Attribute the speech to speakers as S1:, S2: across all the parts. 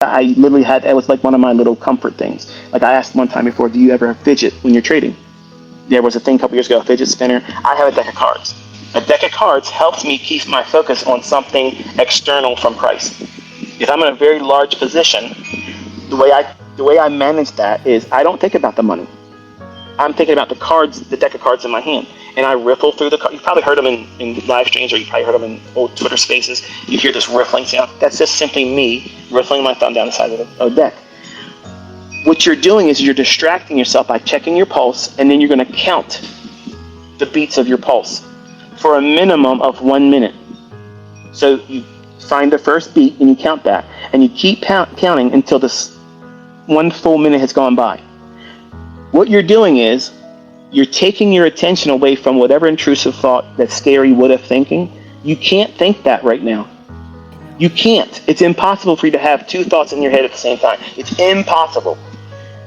S1: I literally had, it was like one of my little comfort things. Like I asked one time before, do you ever fidget when you're trading? There was a thing a couple years ago, a fidget spinner. I have a deck of cards. A deck of cards helps me keep my focus on something external from price. If I'm in a very large position, the way I manage that is I don't think about the money. I'm thinking about the cards, the deck of cards in my hand, and I riffle through the cards. You've probably heard them in live streams, or you probably heard them in old Twitter spaces. You hear this riffling sound. That's just simply me riffling my thumb down the side of the deck. What you're doing is you're distracting yourself by checking your pulse, and then you're going to count the beats of your pulse for a minimum of 1 minute. So you find the first beat and you count that, and you keep counting until this 1 full minute has gone by. What you're doing is you're taking your attention away from whatever intrusive thought that scary would have thinking. You can't think that right now. You can't. It's impossible for you to have two thoughts in your head at the same time. It's impossible.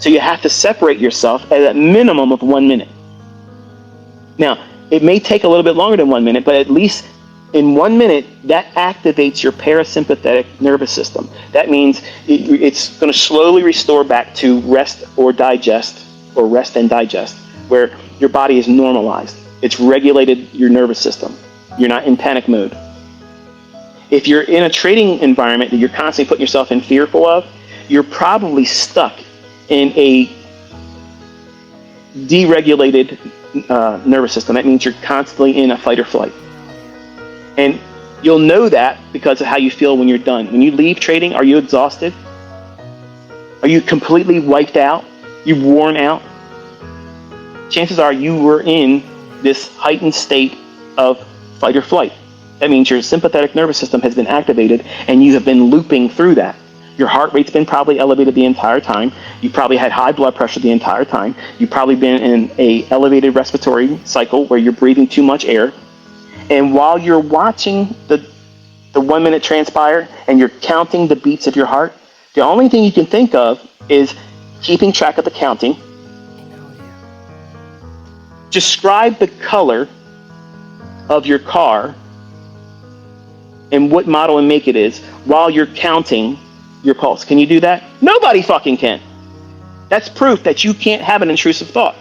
S1: So you have to separate yourself at a minimum of 1 minute. Now, it may take a little bit longer than 1 minute, but at least in 1 minute, that activates your parasympathetic nervous system. That means it's going to slowly restore back to rest or digest, or rest and digest, where your body is normalized. It's regulated your nervous system. You're not in panic mode. If you're in a trading environment that you're constantly putting yourself in fearful of, you're probably stuck in a deregulated nervous system. That means you're constantly in a fight or flight. And you'll know that because of how you feel when you're done. When you leave trading, are you exhausted? Are you completely wiped out? You've worn out? Chances are you were in this heightened state of fight or flight. That means your sympathetic nervous system has been activated and you have been looping through that. Your heart rate's been probably elevated the entire time. You probably had high blood pressure the entire time. You've probably been in an elevated respiratory cycle where you're breathing too much air. And while you're watching the 1 minute transpire and you're counting the beats of your heart, the only thing you can think of is keeping track of the counting. Describe the color of your car and what model and make it is while you're counting your pulse. Can you do that? Nobody fucking can. That's proof that you can't have an intrusive thought.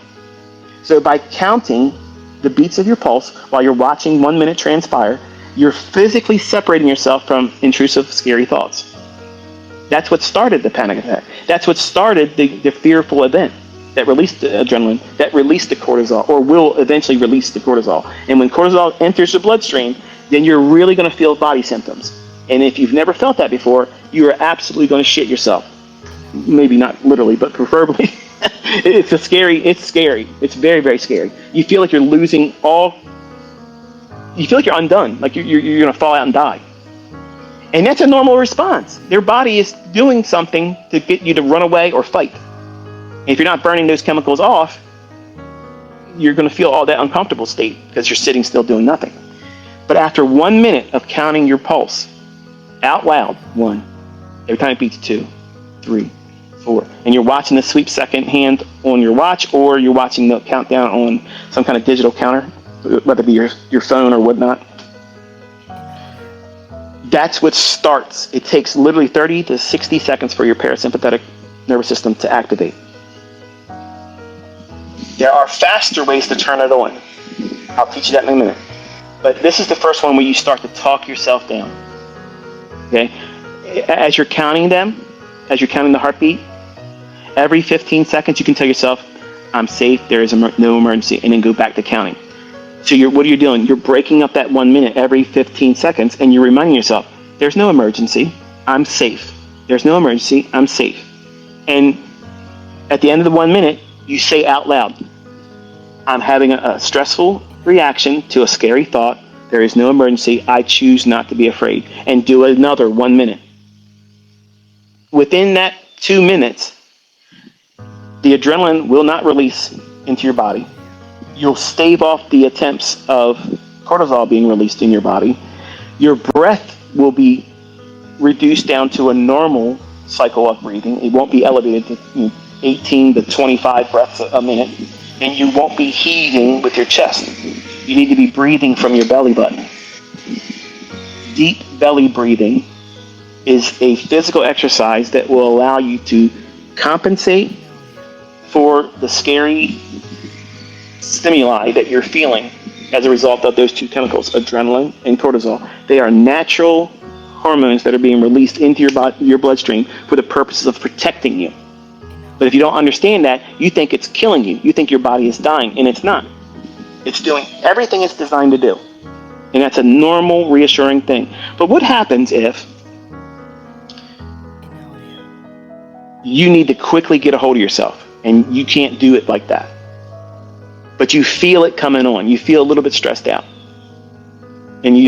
S1: So by counting the beats of your pulse while you're watching 1 minute transpire, you're physically separating yourself from intrusive, scary thoughts. That's what started the panic attack. That's what started the fearful event that released the adrenaline, that released the cortisol, or will eventually release the cortisol. And when cortisol enters the bloodstream, then you're really going to feel body symptoms. And if you've never felt that before, you are absolutely going to shit yourself. Maybe not literally, but preferably. It's scary. It's very, very scary. You feel like you're losing all. You feel like you're undone, like you're going to fall out and die. And that's a normal response. Their body is doing something to get you to run away or fight. And if you're not burning those chemicals off, you're going to feel all that uncomfortable state because you're sitting still doing nothing. But after 1 minute of counting your pulse out loud, 1, every time it beats 2, 3, 4, and you're watching the sweep second hand on your watch, or you're watching the countdown on some kind of digital counter, whether it be your phone or whatnot. That's what starts. It takes literally 30 to 60 seconds for your parasympathetic nervous system to activate. There are faster ways to turn it on. I'll teach you that in a minute. But this is the first one where you start to talk yourself down. Okay? As you're counting them, as you're counting the heartbeat, every 15 seconds you can tell yourself, I'm safe, there is no emergency, and then go back to counting. So what are you doing? You're breaking up that 1 minute every 15 seconds, and you're reminding yourself, there's no emergency, I'm safe. There's no emergency, I'm safe. And at the end of the 1 minute, you say out loud, I'm having a stressful reaction to a scary thought. There is no emergency. I choose not to be afraid. And do another 1 minute. Within that 2 minutes, the adrenaline will not release into your body. You'll stave off the attempts of cortisol being released in your body. Your breath will be reduced down to a normal cycle of breathing. It won't be elevated to 18 to 25 breaths a minute. And you won't be heaving with your chest. You need to be breathing from your belly button. Deep belly breathing is a physical exercise that will allow you to compensate for the scary stimuli that you're feeling as a result of those two chemicals, adrenaline and cortisol. They are natural hormones that are being released into your bloodstream for the purposes of protecting you. But if you don't understand that, you think it's killing you. You think your body is dying, and it's not. It's doing everything it's designed to do. And that's a normal, reassuring thing. But what happens if you need to quickly get a hold of yourself and you can't do it like that? But you feel it coming on. You feel a little bit stressed out. And you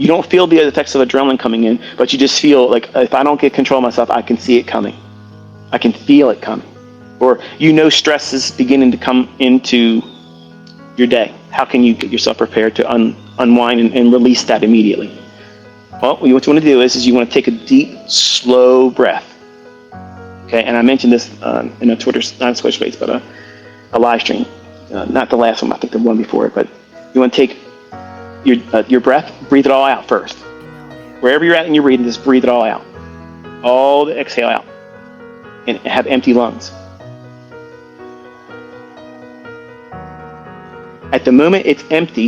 S1: don't feel the effects of adrenaline coming in, but you just feel like, if I don't get control of myself, I can see it coming. I can feel it coming. Or stress is beginning to come into your day. How can you get yourself prepared to unwind and release that immediately? Well, what you want to do is you want to take a deep, slow breath. Okay, and I mentioned this in a Twitter, not a Twitter space, but a live stream. Not the last one, I think the one before it, but you want to take your breath, breathe it all out first. Wherever you're at in your breathing, just breathe it all out. All the exhale out. And have empty lungs. At the moment it's empty,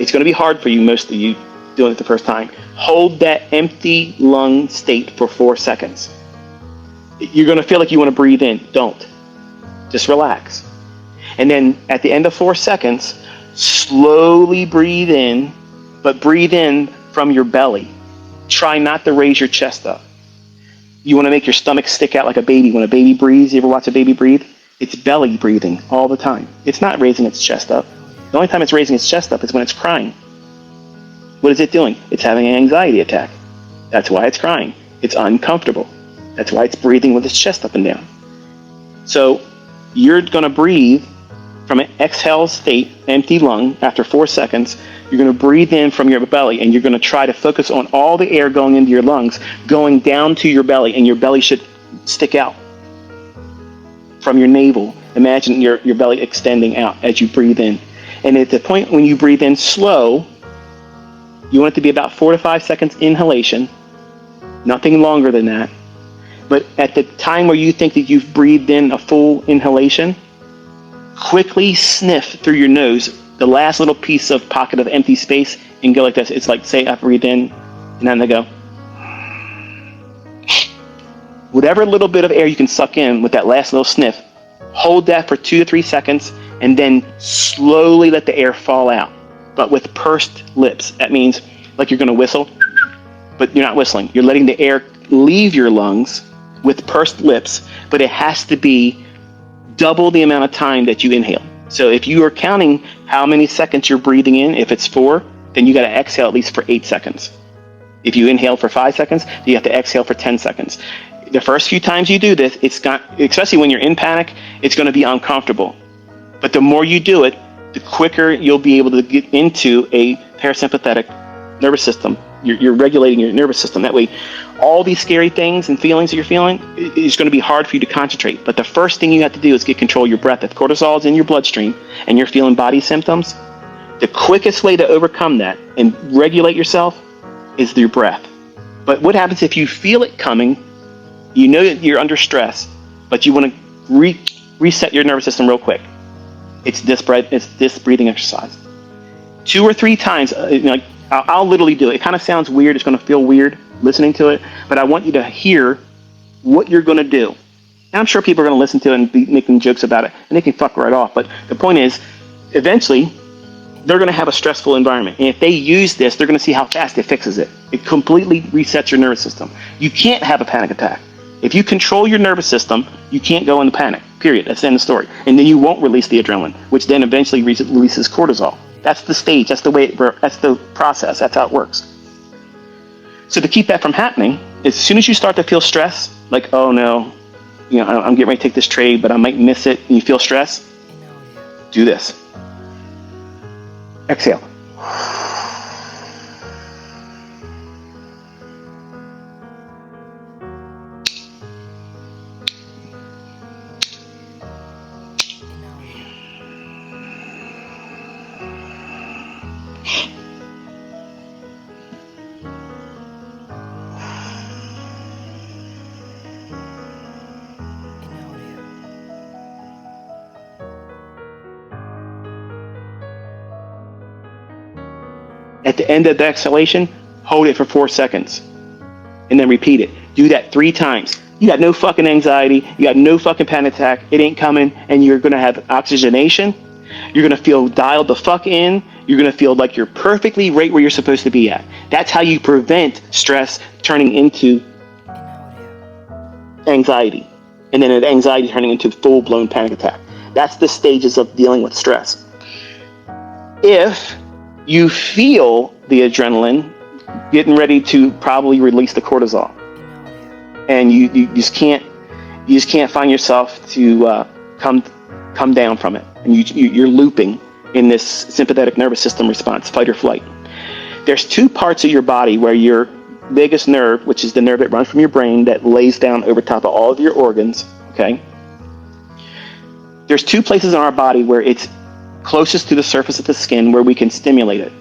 S1: it's going to be hard for you, most of you doing it the first time. Hold that empty lung state for 4 seconds. You're going to feel like you want to breathe in. Don't. Just relax. And then at the end of 4 seconds, slowly breathe in, but breathe in from your belly. Try not to raise your chest up. You want to make your stomach stick out like a baby. When a baby breathes, you ever watch a baby breathe? It's belly breathing all the time. It's not raising its chest up. The only time it's raising its chest up is when it's crying. What is it doing? It's having an anxiety attack. That's why it's crying. It's uncomfortable. That's why it's breathing with its chest up and down. So you're going to breathe from an exhale state, empty lung, after 4 seconds. You're going to breathe in from your belly, and you're going to try to focus on all the air going into your lungs, going down to your belly, and your belly should stick out from your navel. Imagine your belly extending out as you breathe in. And at the point when you breathe in slow, you want it to be about 4 to 5 seconds inhalation, nothing longer than that. But at the time where you think that you've breathed in a full inhalation, quickly sniff through your nose the last little piece of pocket of empty space and go like this. It's like, say I breathe in, and then I go. Whatever little bit of air you can suck in with that last little sniff, hold that for 2 to 3 seconds, and then slowly let the air fall out, but with pursed lips. That means like you're going to whistle, but you're not whistling. You're letting the air leave your lungs with pursed lips, but it has to be double the amount of time that you inhale. So if you are counting how many seconds you're breathing in, if it's 4, then you got to exhale at least for 8 seconds. If you inhale for 5 seconds, you have to exhale for 10 seconds. The first few times you do this, it's got, especially when you're in panic, it's going to be uncomfortable. But the more you do it, the quicker you'll be able to get into a parasympathetic nervous system. You're regulating your nervous system. That way, all these scary things and feelings that you're feeling, it's going to be hard for you to concentrate. But the first thing you have to do is get control of your breath. If cortisol is in your bloodstream and you're feeling body symptoms, the quickest way to overcome that and regulate yourself is through breath. But what happens if you feel it coming, you know that you're under stress, but you want to reset your nervous system real quick? It's this breathing exercise. 2 or 3 times, I'll literally do it. It kind of sounds weird. It's going to feel weird listening to it, but I want you to hear what you're going to do. And I'm sure people are going to listen to it and be making jokes about it, and they can fuck right off. But the point is, eventually, they're going to have a stressful environment. And if they use this, they're going to see how fast it fixes it. It completely resets your nervous system. You can't have a panic attack. If you control your nervous system, you can't go into panic, period. That's the end of the story. And then you won't release the adrenaline, which then eventually releases cortisol. That's the stage. That's the way. That's the process. That's how it works. So to keep that from happening, as soon as you start to feel stress, like, oh no, I'm getting ready to take this trade, but I might miss it, and you feel stress, do this. Exhale. At the end of the exhalation, hold it for 4 seconds and then repeat it. Do that 3 times. You got no fucking anxiety. You got no fucking panic attack. It ain't coming. And you're going to have oxygenation. You're going to feel dialed the fuck in. You're going to feel like you're perfectly right where you're supposed to be at. That's how you prevent stress turning into anxiety. And then anxiety turning into full-blown panic attack. That's the stages of dealing with stress. If you feel the adrenaline getting ready to probably release the cortisol, and you just can't find yourself to come down from it, and you're looping in this sympathetic nervous system response, fight or flight. There's 2 parts of your body where your vagus nerve, which is the nerve that runs from your brain that lays down over top of all of your organs, okay? There's 2 places in our body where it's closest to the surface of the skin where we can stimulate it.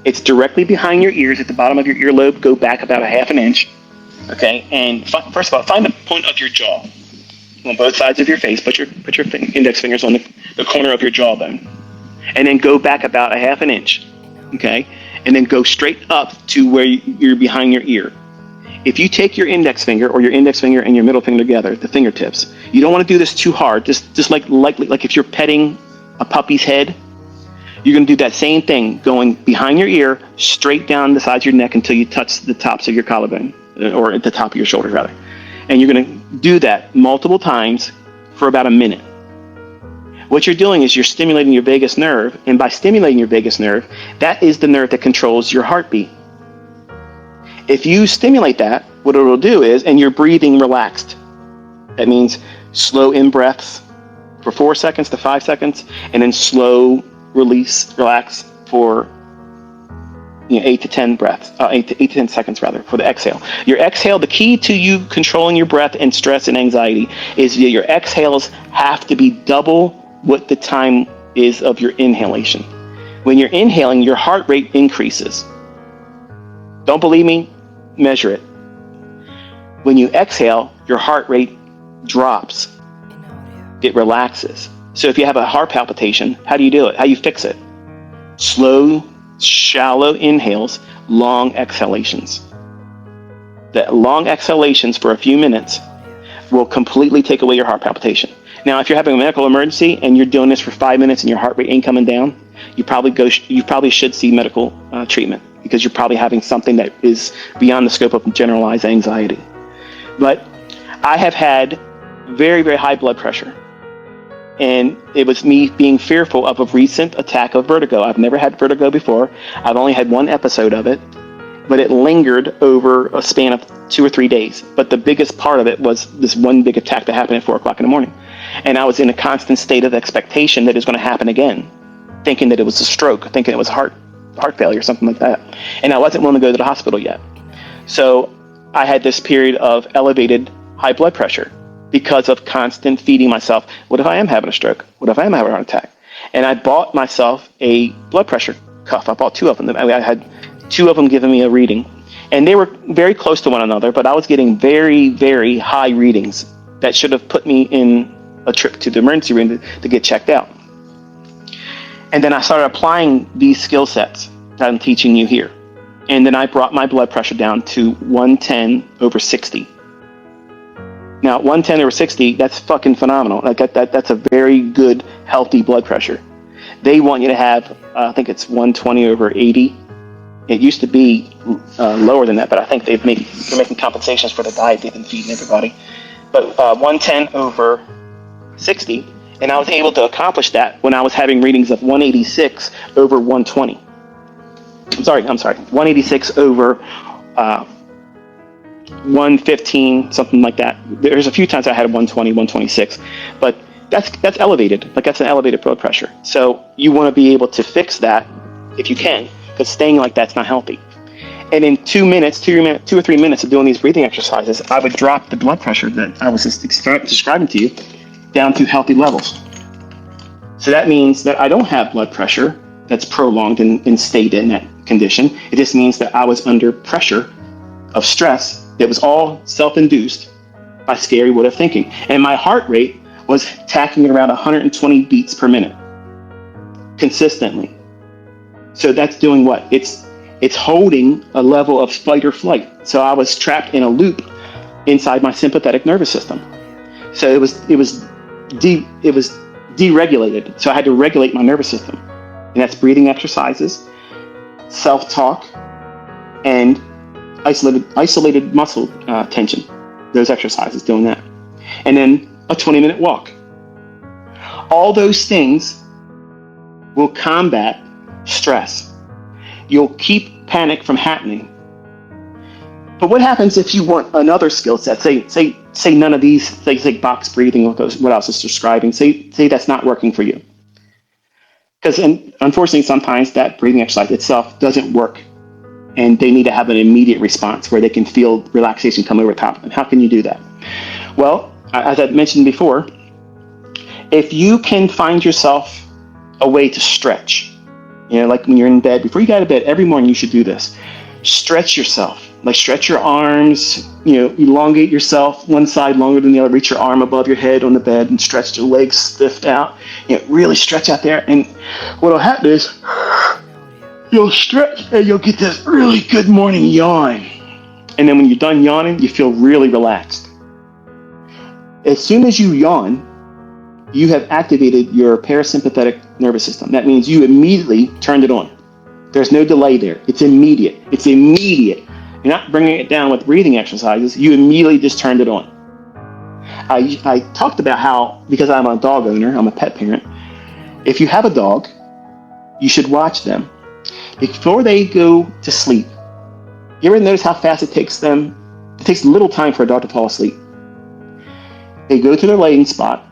S1: It's directly behind your ears at the bottom of your earlobe. Go back about a half an inch, okay? And first of all, find the point of your jaw on both sides of your face. Put your index fingers on the corner of your jawbone, and then go back about a half an inch, okay? And then go straight up to where you're behind your ear. If you take your index finger or your index finger and your middle finger together, the fingertips, you don't want to do this too hard. Just like if you're petting a puppy's head, you're going to do that same thing, going behind your ear, straight down the sides of your neck until you touch the tops of your collarbone, or at the top of your shoulders, rather. And you're going to do that multiple times for about a minute. What you're doing is you're stimulating your vagus nerve, and by stimulating your vagus nerve, that is the nerve that controls your heartbeat. If you stimulate that, what it will do is, and you're breathing relaxed, that means slow in-breaths for 4 seconds to 5 seconds, and then slow release, relax for 8 to 10 breaths, 8 to 10 seconds rather, for the exhale. Your exhale, the key to you controlling your breath and stress and anxiety is that your exhales have to be double what the time is of your inhalation. When you're inhaling, your heart rate increases. Don't believe me? Measure it. When you exhale, your heart rate drops. It relaxes. So if you have a heart palpitation, how do you do it? How do you fix it? Slow, shallow inhales, long exhalations. The long exhalations for a few minutes will completely take away your heart palpitation. Now, if you're having a medical emergency and you're doing this for 5 minutes and your heart rate ain't coming down, you probably should see medical treatment, because you're probably having something that is beyond the scope of generalized anxiety. But I have had very, very high blood pressure. And it was me being fearful of a recent attack of vertigo. I've never had vertigo before. I've only had 1 episode of it, but it lingered over a span of 2 or 3 days. But the biggest part of it was this one big attack that happened at 4 o'clock in the morning. And I was in a constant state of expectation that it was going to happen again, thinking that it was a stroke, thinking it was heart failure, something like that. And I wasn't willing to go to the hospital yet. So I had this period of elevated high blood pressure because of constant feeding myself. What if I am having a stroke? What if I am having a heart attack? And I bought myself a blood pressure cuff. I bought 2 of them. I had 2 of them giving me a reading. And they were very close to one another, but I was getting very, very high readings that should have put me in a trip to the emergency room to get checked out. And then I started applying these skill sets that I'm teaching you here. And then I brought my blood pressure down to 110/60. Now, 110/60, that's fucking phenomenal. Like that's a very good, healthy blood pressure. They want you to have, I think it's 120/80. It used to be lower than that, but I think they're making compensations for the diet they've been feeding everybody. But 110/60, and I was able to accomplish that when I was having readings of 186/120. I'm sorry, 115, something like that. There's a few times I had 120, 126, but that's elevated. Like that's an elevated blood pressure. So you want to be able to fix that if you can, because staying like that's not healthy. And in 2 or 3 minutes of doing these breathing exercises, I would drop the blood pressure that I was just describing to you down to healthy levels. So that means that I don't have blood pressure that's prolonged and stayed in that condition. It just means that I was under pressure of stress that was all self-induced by scary what if thinking. And my heart rate was tacking at around 120 beats per minute consistently. So that's doing what? It's It's holding a level of fight or flight. So I was trapped in a loop inside my sympathetic nervous system. So it was deregulated. So I had to regulate my nervous system, and that's breathing exercises, self-talk, and isolated muscle tension. Those exercises, doing that, and then a 20-minute walk. All those things will combat stress. You'll keep panic from happening. But what happens if you want another skill set? Say none of these, say box breathing, what else is describing, say that's not working for you. Because unfortunately, sometimes that breathing exercise itself doesn't work, and they need to have an immediate response where they can feel relaxation come over top. And how can you do that? Well, as I mentioned before, if you can find yourself a way to stretch, like when you're in bed, before you go to bed, every morning you should do this. Stretch yourself, like stretch your arms, elongate yourself one side longer than the other, reach your arm above your head on the bed and stretch your legs stiffed out, really stretch out there. And what'll happen is you'll stretch and you'll get this really good morning yawn. And then when you're done yawning, you feel really relaxed. As soon as you yawn, you have activated your parasympathetic nervous system. That means you immediately turned it on. There's no delay there. It's immediate. You're not bringing it down with breathing exercises. You immediately just turned it on. I talked about how, because I'm a dog owner, I'm a pet parent, if you have a dog, you should watch them. Before they go to sleep, you ever notice how fast it takes them? It takes little time for a dog to fall asleep. They go to their laying spot.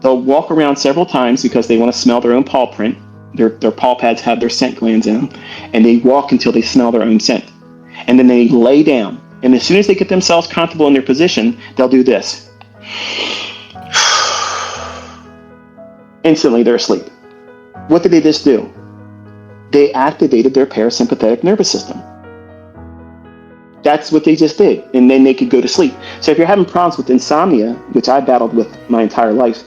S1: They'll walk around several times because they want to smell their own paw print. Their paw pads have their scent glands in them, and they walk until they smell their own scent. And then they lay down. And as soon as they get themselves comfortable in their position, they'll do this. Instantly, they're asleep. What did they just do? They activated their parasympathetic nervous system. That's what they just did. And then they could go to sleep. So if you're having problems with insomnia, which I battled with my entire life,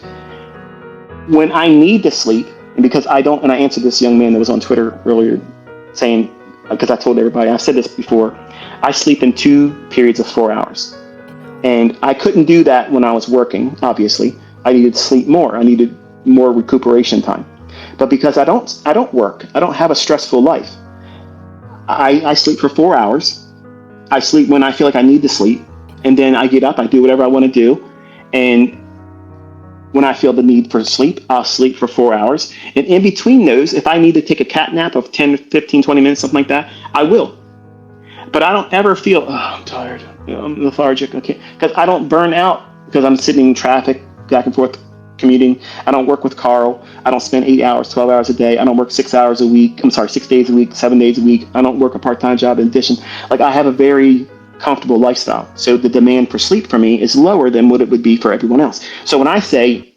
S1: when I need to sleep, and because I don't, and I answered this young man that was on Twitter earlier saying, because I told everybody, I've said this before, I sleep in 2 periods of 4 hours. And I couldn't do that when I was working, obviously. I needed to sleep more. I needed more recuperation time. But because I don't work, I don't have a stressful life, I sleep for 4 hours. I sleep when I feel like I need to sleep. And then I get up, I do whatever I want to do. And when I feel the need for sleep, I'll sleep for 4 hours. And in between those, if I need to take a cat nap of 10, 15, 20 minutes, something like that, I will. But I don't ever feel, I'm tired, I'm lethargic, okay. Because I don't burn out because I'm sitting in traffic, back and forth, commuting. I don't work with Carl. I don't spend 8 hours, 12 hours a day. I don't work 6 hours a week. 6 days a week, 7 days a week. I don't work a part-time job in addition. Like, I have a very comfortable lifestyle. So the demand for sleep for me is lower than what it would be for everyone else. So when I say